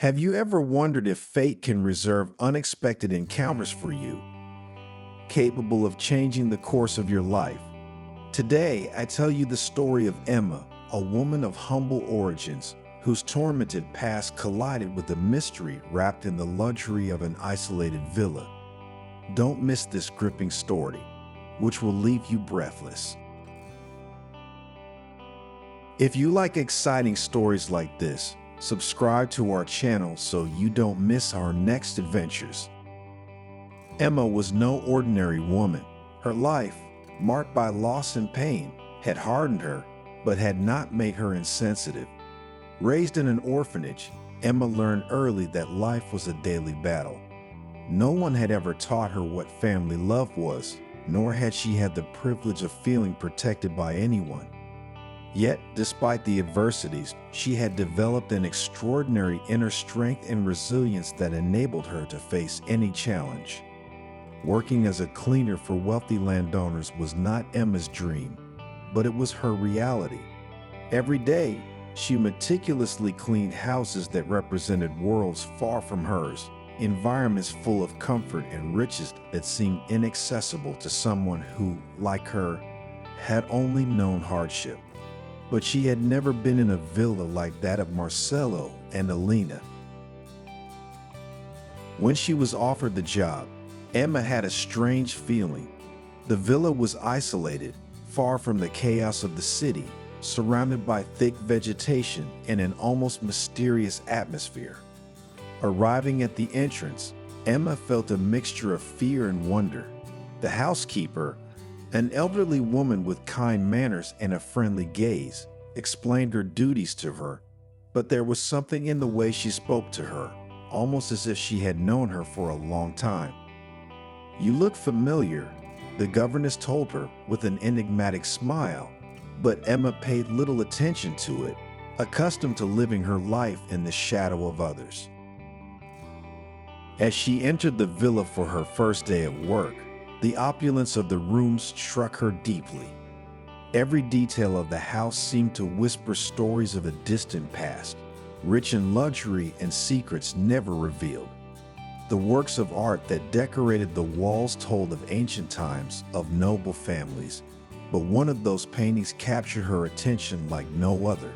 Have you ever wondered if fate can reserve unexpected encounters for you, capable of changing the course of your life? Today, I tell you the story of Emma, a woman of humble origins whose tormented past collided with a mystery wrapped in the luxury of an isolated villa. Don't miss this gripping story, which will leave you breathless. If you like exciting stories like this, subscribe to our channel so you don't miss our next adventures. Emma was no ordinary woman. Her life, marked by loss and pain, had hardened her, but had not made her insensitive. Raised in an orphanage, Emma learned early that life was a daily battle. No one had ever taught her what family love was, nor had she had the privilege of feeling protected by anyone. Yet, despite the adversities, she had developed an extraordinary inner strength and resilience that enabled her to face any challenge. Working as a cleaner for wealthy landowners was not Emma's dream, but it was her reality. Every day, she meticulously cleaned houses that represented worlds far from hers, environments full of comfort and riches that seemed inaccessible to someone who, like her, had only known hardship. But she had never been in a villa like that of Marcello and Elena. When she was offered the job, Emma had a strange feeling. The villa was isolated, far from the chaos of the city, surrounded by thick vegetation and an almost mysterious atmosphere. Arriving at the entrance, Emma felt a mixture of fear and wonder. The housekeeper, an elderly woman with kind manners and a friendly gaze, explained her duties to her, but there was something in the way she spoke to her, almost as if she had known her for a long time. "You look familiar," the governess told her with an enigmatic smile, but Emma paid little attention to it, accustomed to living her life in the shadow of others. As she entered the villa for her first day at work, the opulence of the rooms struck her deeply. Every detail of the house seemed to whisper stories of a distant past, rich in luxury and secrets never revealed. The works of art that decorated the walls told of ancient times, of noble families, but one of those paintings captured her attention like no other.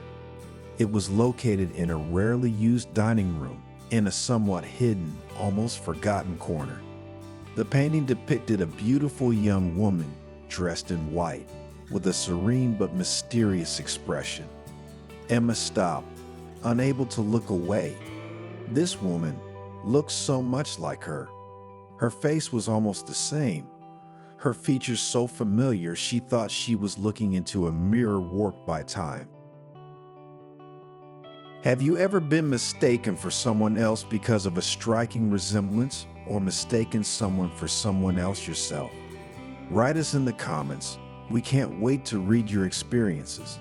It was located in a rarely used dining room, in a somewhat hidden, almost forgotten corner. The painting depicted a beautiful young woman dressed in white, with a serene but mysterious expression. Emma stopped, unable to look away. This woman looked so much like her. Her face was almost the same, her features so familiar she thought she was looking into a mirror warped by time. Have you ever been mistaken for someone else because of a striking resemblance, or mistaken someone for someone else yourself? Write us in the comments. We can't wait to read your experiences.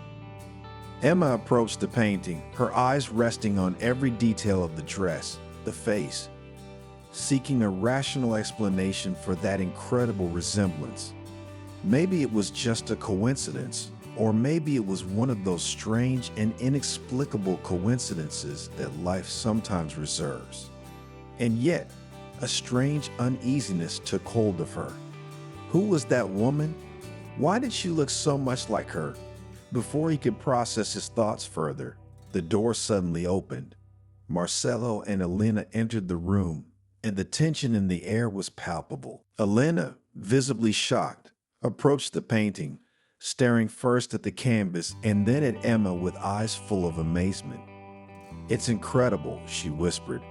Emma approached the painting, her eyes resting on every detail of the dress, the face, seeking a rational explanation for that incredible resemblance. Maybe it was just a coincidence, or maybe it was one of those strange and inexplicable coincidences that life sometimes reserves. And yet, a strange uneasiness took hold of her. Who was that woman? Why did she look so much like her? Before he could process his thoughts further, the door suddenly opened. Marcello and Elena entered the room, and the tension in the air was palpable. Elena, visibly shocked, approached the painting, staring first at the canvas and then at Emma with eyes full of amazement. "It's incredible," she whispered.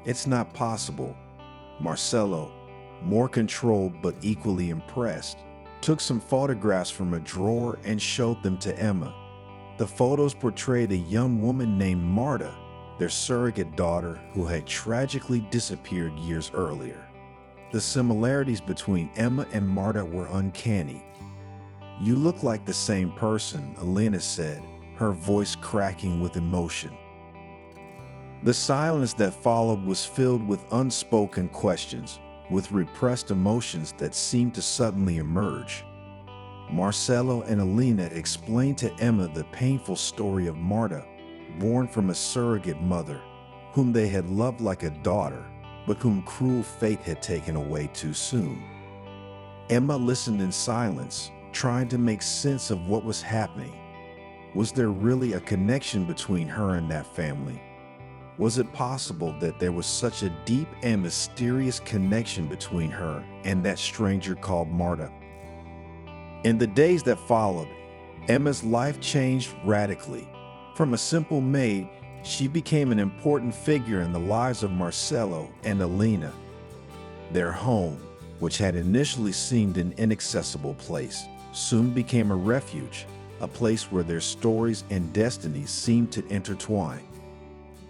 "It's not possible." Marcello, more controlled but equally impressed, took some photographs from a drawer and showed them to Emma. The photos portrayed a young woman named Marta, their surrogate daughter who had tragically disappeared years earlier. The similarities between Emma and Marta were uncanny. "You look like the same person," Elena said, her voice cracking with emotion. The silence that followed was filled with unspoken questions, with repressed emotions that seemed to suddenly emerge. Marcello and Elena explained to Emma the painful story of Marta, born from a surrogate mother, whom they had loved like a daughter, but whom cruel fate had taken away too soon. Emma listened in silence, trying to make sense of what was happening. Was there really a connection between her and that family? Was it possible that there was such a deep and mysterious connection between her and that stranger called Marta? In the days that followed, Emma's life changed radically. From a simple maid, she became an important figure in the lives of Marcelo and Alina. Their home, which had initially seemed an inaccessible place, soon became a refuge, a place where their stories and destinies seemed to intertwine.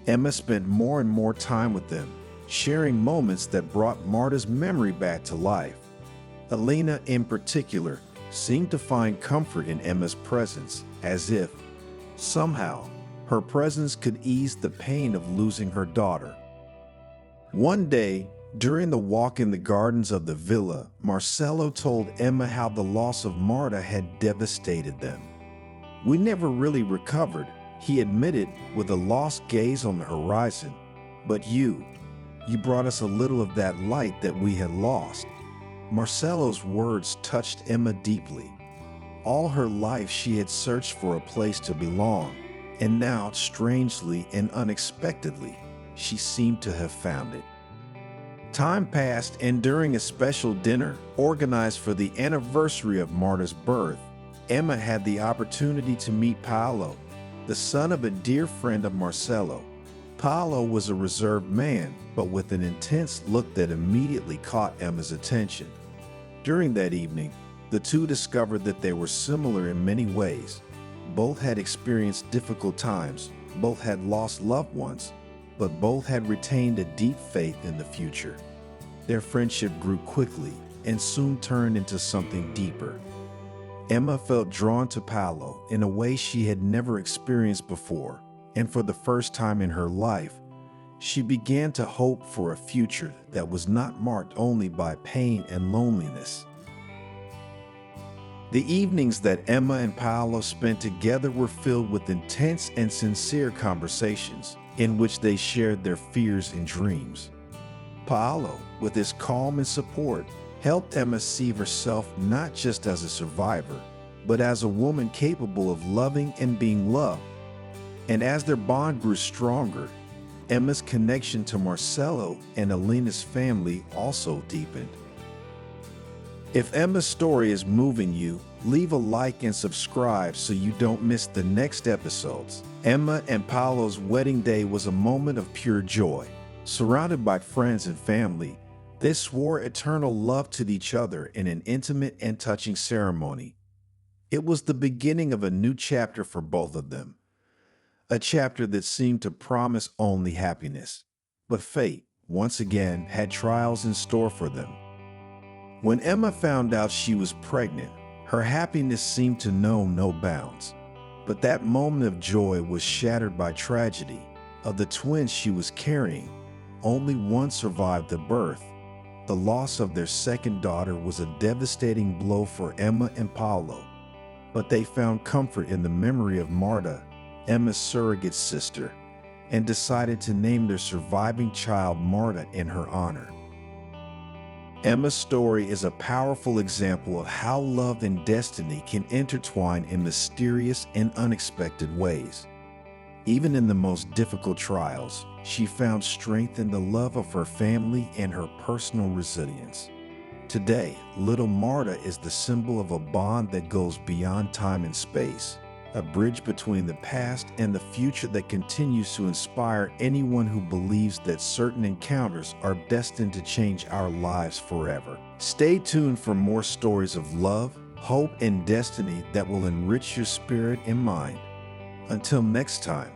Emma spent more and more time with them, sharing moments that brought Marta's memory back to life. Alina, in particular, seemed to find comfort in Emma's presence, as if, somehow, her presence could ease the pain of losing her daughter. One day, during the walk in the gardens of the villa, Marcelo told Emma how the loss of Marta had devastated them. "We never really recovered," he admitted with a lost gaze on the horizon. "But you brought us a little of that light that we had lost." Marcelo's words touched Emma deeply. All her life she had searched for a place to belong, and now, strangely and unexpectedly, she seemed to have found it. Time passed, and during a special dinner organized for the anniversary of Marta's birth, Emma had the opportunity to meet Paolo, the son of a dear friend of Marcelo. Paolo was a reserved man, but with an intense look that immediately caught Emma's attention. During that evening, the two discovered that they were similar in many ways. Both had experienced difficult times, both had lost loved ones, but both had retained a deep faith in the future. Their friendship grew quickly and soon turned into something deeper. Emma felt drawn to Paolo in a way she had never experienced before, and for the first time in her life, she began to hope for a future that was not marked only by pain and loneliness. The evenings that Emma and Paolo spent together were filled with intense and sincere conversations in which they shared their fears and dreams. Paolo, with his calm and support, helped Emma see herself not just as a survivor, but as a woman capable of loving and being loved. And as their bond grew stronger, Emma's connection to Marcelo and Alina's family also deepened. If Emma's story is moving you, leave a like and subscribe so you don't miss the next episodes. Emma and Paolo's wedding day was a moment of pure joy. Surrounded by friends and family, they swore eternal love to each other in an intimate and touching ceremony. It was the beginning of a new chapter for both of them, a chapter that seemed to promise only happiness. But fate, once again, had trials in store for them. When Emma found out she was pregnant, her happiness seemed to know no bounds. But that moment of joy was shattered by tragedy. Of the twins she was carrying, only one survived the birth. The loss of their second daughter was a devastating blow for Emma and Paolo. But they found comfort in the memory of Marta, Emma's surrogate sister, and decided to name their surviving child Marta in her honor. Emma's story is a powerful example of how love and destiny can intertwine in mysterious and unexpected ways. Even in the most difficult trials, she found strength in the love of her family and her personal resilience. Today, little Marta is the symbol of a bond that goes beyond time and space, a bridge between the past and the future that continues to inspire anyone who believes that certain encounters are destined to change our lives forever. Stay tuned for more stories of love, hope, and destiny that will enrich your spirit and mind. Until next time.